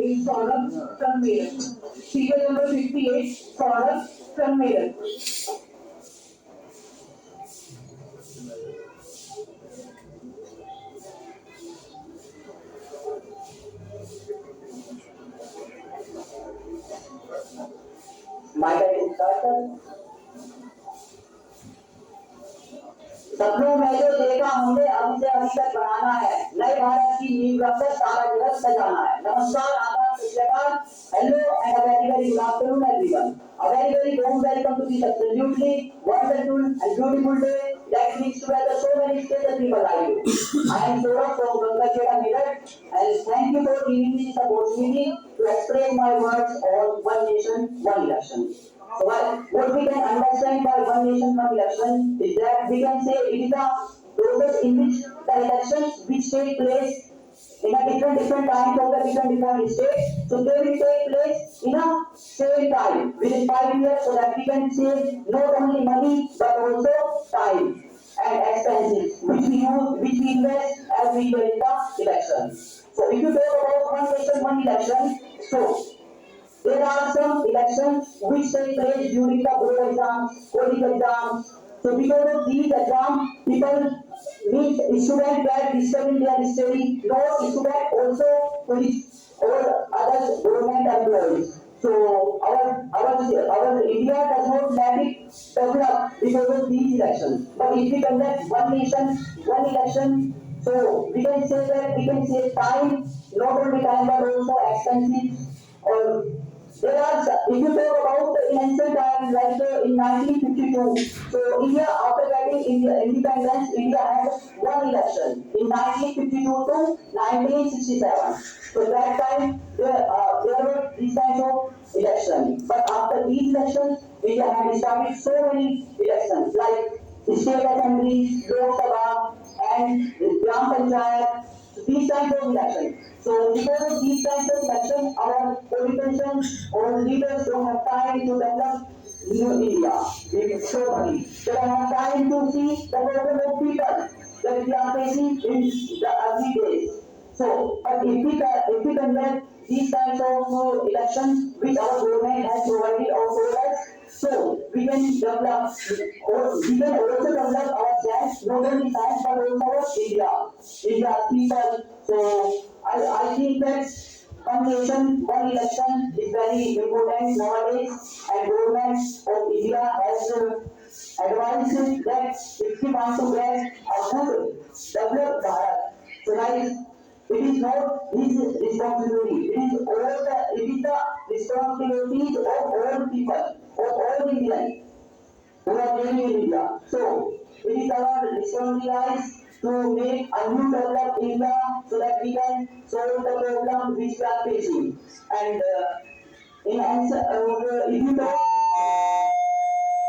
is Saurabh from Meerut. Speaker number 58, Saurabh from Meerut. My time is started. सपनों में जो देखा हमने अब से अभी तक बनाना है, नए भारत की नींव रखकर सारा जगत सजाना है। नमस्कार, आदाब, सत hello and a very good afternoon everyone. A very warm welcome to this absolutely wonderful and beautiful day that brings together so many special people like you. I am Saurabh from Gangacheda, Meerut, and thank you for giving me this opportunity to express my words on One Nation, One Election. So what we can understand by One Nation, One Election is that we can say it is a process in which the elections which take place in a different times of the different states. So they will take place in a same time within 5 years, so that we can save not only money but also time and expenses which we invest every year in the election. So if you talk about One Nation, One Election, so there are some elections which take place during the board exams, coding exams. So because of these exams, people means students get disturbed in their study, not students also police or other government employees. So our India does not let it develop because of these elections. But if we conduct One Nation, One Election, so we can say that we can save time, not only time but also expenses or there are, if you talk about in ancient times, like in 1952, so India, after getting independence, India had one election in 1952 to 1967. So that time, there were these kinds of elections. But after these elections, India had started so many elections, like state assemblies, Lok Sabha, and Gram Panchayat, these kinds of elections. So because of these kinds of elections, our politicians or leaders don't have time to develop new India. They don't have time to see the problem of people that we are facing in the early days. So, but if we conduct these kinds of elections which our government has provided or told us, so we can develop or we can also develop ourselves, not only science but also our India people. So I think that One Nation, One Election is very important nowadays, and government of India has advised that if we want to get a good developed Bharat, so guys, it is not his responsibility. It is the responsibility of all people, of all Indians who are living in India. So it is our responsibility to make a new developed India so that we can solve the problem which we are facing. And in answer, if you talk